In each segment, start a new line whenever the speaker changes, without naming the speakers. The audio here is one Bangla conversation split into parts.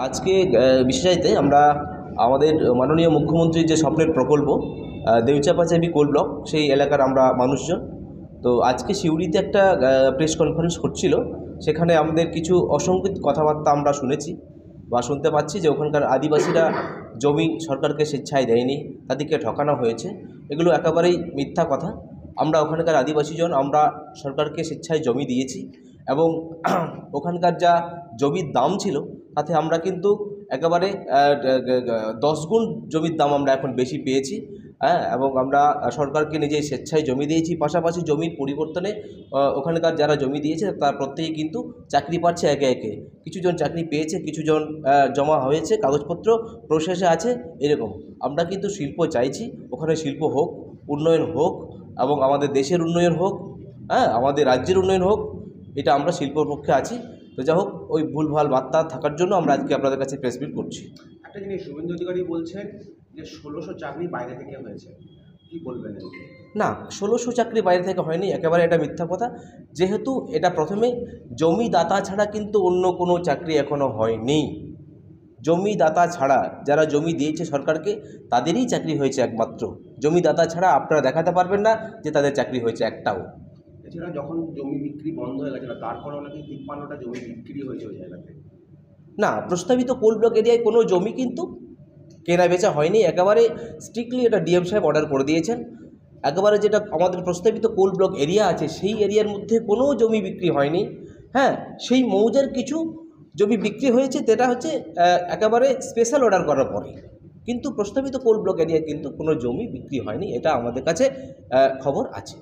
আজকে বিশেষায়িতে আমরা আমাদের মাননীয় মুখ্যমন্ত্রীর যে স্বপ্নের প্রকল্প দেউচাপাচাবি কোল ব্লক সেই এলাকার আমরা মানুষজন তো আজকে সিউড়িতে একটা প্রেস কনফারেন্স হচ্ছিল। সেখানে আমাদের কিছু অসংগত কথাবার্তা আমরা শুনেছি বা শুনতে পাচ্ছি যে ওখানকার আদিবাসীরা জমি সরকারকে স্বেচ্ছায় দেয়নি, তাদেরকে ঠকানো হয়েছে। এগুলো একেবারেই মিথ্যা কথা। আমরা ওখানকার আদিবাসীজন আমরা সরকারকে স্বেচ্ছায় জমি দিয়েছি এবং ওখানকার যা জমির দাম ছিল তাতে আমরা কিন্তু একেবারে 10 গুণ জমির দাম আমরা এখন বেশি পেয়েছি। এবং আমরা সরকারকে নিজেই স্বেচ্ছায় জমি দিয়েছি, পাশাপাশি জমির পরিবর্তনে ওখানকার যারা জমি দিয়েছে তার প্রত্যেকেই কিন্তু চাকরি পাচ্ছে একে একে। কিছুজন চাকরি পেয়েছে, কিছুজন জমা হয়েছে, কাগজপত্র প্রসেসে আছে। এরকম আমরা কিন্তু শিল্প চাইছি, ওখানে শিল্প হোক, উন্নয়ন হোক এবং আমাদের দেশের উন্নয়ন হোক, আমাদের রাজ্যের উন্নয়ন হোক। এটা আমরা শিল্পর পক্ষে আছি। তো যাই হোক, ওই ভুলভাল বার্তা থাকার জন্য আমরা আজকে আপনাদের কাছে প্রেস মিট করছি।
একটা জিনিস শুভেন্দু অধিকারী বলছেন যে 1600 চাকরি বাইরে থেকে হয়েছে, কি বলবেন?
না, 1600 চাকরি বাইরে থেকে হয়নি, একেবারে এটা মিথ্যা কথা। যেহেতু এটা প্রথমে জমিদাতা ছাড়া কিন্তু অন্য কোনো চাকরি এখনও হয়নি। জমিদাতা ছাড়া যারা জমি দিয়েছে সরকারকে তাদেরই চাকরি হয়েছে একমাত্র। জমিদাতা ছাড়া আপনারা দেখাতে পারবেন না যে তাদের চাকরি হয়েছে একটাও।
এছাড়া যখন জমি বিক্রি বন্ধ হয়ে গেছিল তারপরেও নাকি 53টা জমি বিক্রি হয়েছে ওই জায়গাতে।
না, প্রস্তাবিত কোল ব্লক এরিয়ায় কোনো জমি কিন্তু কেনা বেচা হয়নি। একেবারে স্ট্রিক্টলি এটা ডিএম সাহেব অর্ডার করে দিয়েছেন। একেবারে যেটা আমাদের প্রস্তাবিত কোল ব্লক এরিয়া আছে সেই এরিয়ার মধ্যে কোনো জমি বিক্রি হয়নি। সেই মৌজার কিছু জমি বিক্রি হয়েছে, যেটা হচ্ছে একেবারে স্পেশাল অর্ডার করার পরে। কিন্তু প্রস্তাবিত কোল ব্লক এরিয়ায় কিন্তু কোনো জমি বিক্রি হয়নি, এটা আমাদের কাছে খবর আছে।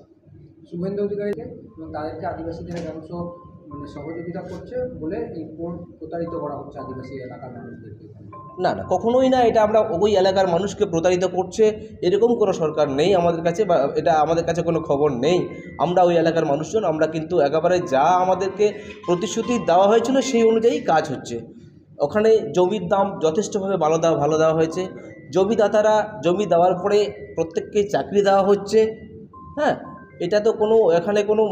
শুভেন্দু অধিকারীকে এবং তাদেরকে আদিবাসীদের একাংশ সহযোগিতা করছে বলে এই কোর্ট প্রতারিত করা হচ্ছে আদিবাসী এলাকার মানুষদেরকে।
না না, কখনোই না। এটা আমরা ওই এলাকার মানুষকে প্রতারিত করছে এরকম কোনো সরকার নেই আমাদের কাছে, বা এটা আমাদের কাছে কোনো খবর নেই। আমরা ওই এলাকার মানুষজন, আমরা কিন্তু একেবারে যা আমাদেরকে প্রতিশ্রুতি দেওয়া হয়েছিল সেই অনুযায়ী কাজ হচ্ছে। ওখানে জমির দাম যথেষ্টভাবে ভালো দেওয়া হয়েছে। জমিদাতারা জমি দেওয়ার পরে প্রত্যেককে চাকরি দেওয়া হচ্ছে। এটা তো কোনো এখানে কোনো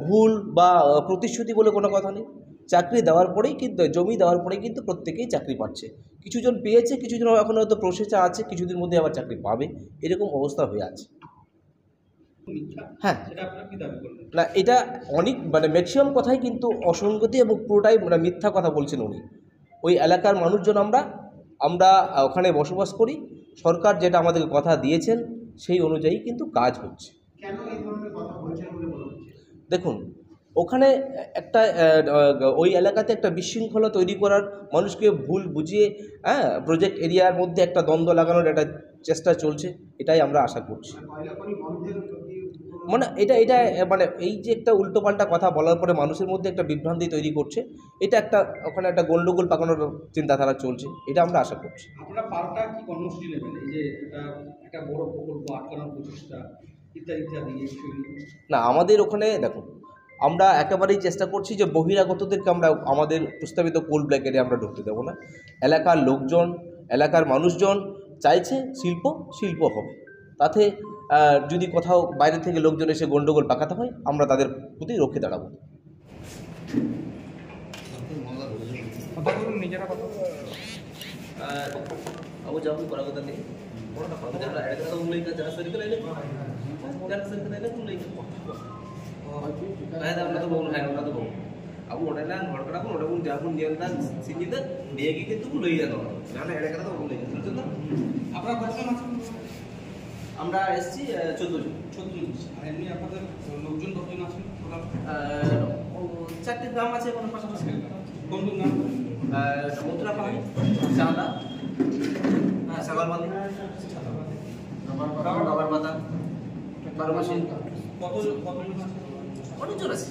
ভুল বা প্রতিশ্রুতি বলে কোনো কথা নেই। চাকরি দেওয়ার পরেই কিন্তু, জমি দেওয়ার পরেই কিন্তু প্রত্যেকেই চাকরি পাচ্ছে। কিছুজন পেয়েছে, কিছুজন এখন হয়তো প্রসেসে আছে, কিছুদিন মধ্যে আবার চাকরি পাবে, এরকম অবস্থা হয়ে আছে। না, এটা অনেক ম্যাক্সিমাম কথাই কিন্তু অসঙ্গতি এবং পুরোটাই মিথ্যা কথা বলছেন উনি। ওই এলাকার মানুষজন আমরা ওখানে বসবাস করি। সরকার যেটা আমাদেরকে কথা দিয়েছেন সেই অনুযায়ী কিন্তু কাজ হচ্ছে।
কেন এই ধরনের কথা বলছেন বলে মনে হচ্ছে?
দেখুন, ওখানে একটা ওই এলাকাতে একটা বিশৃঙ্খলা তৈরি করার, মানুষকে ভুল বুঝিয়ে প্রজেক্ট এরিয়ার মধ্যে একটা দ্বন্দ্ব লাগানোর একটা চেষ্টা চলছে। এটাই আমরা আশা করছি। এটা এই যে একটা উল্টোপাল্টা কথা বলার পরে মানুষের মধ্যে একটা বিভ্রান্তি তৈরি করছে, এটা একটা ওখানে একটা গন্ডগোল পাকানোর চিন্তাধারা চলছে। এটা আমরা আশা করছি।
আপনারা পাল্টা কি কর্মসূচি নেবেন? এই যে একটা বড় প্রকল্প আটকানোর প্রচেষ্টা ইত্যাদি।
না, আমাদের ওখানে দেখুন, আমরা একেবারেই চেষ্টা করছি যে বহিরাগতদেরকে আমরা আমাদের প্রস্তাবিত কোল ব্লক এরিয়া আমরা ঢুকতে দেবো না। এলাকার লোকজন, এলাকার মানুষজন চাইছে শিল্প হবে। তাতে যদি কোথাও বাইরে থেকে লোকজন এসে গন্ডগোল পাকাতে হয়, আমরা তাদের প্রতি রক্ষে দাঁড়াবো। अब उड़ना नोड़कड़ा को उड़बुन जाबुन जेलता सिंजिदा देगी কিন্তু লই যানো না না এটা কথা বলে শুনছো তো।
আপনারা কতজন আছেন?
আমরা এসছি 14 জন।
আর এমনি আপনাদের লোকজন কতজন আছেন?
চারটি গ্রাম আছে কোনো পাশাপাশি।
কোন কোন নাম?
সমুদ্রা পাহাড়ি, চাঁদা, সাগরবান্ধি, নগরপাতা, বারোমাসি।
কতজন আছে?
অনেকজন আছে।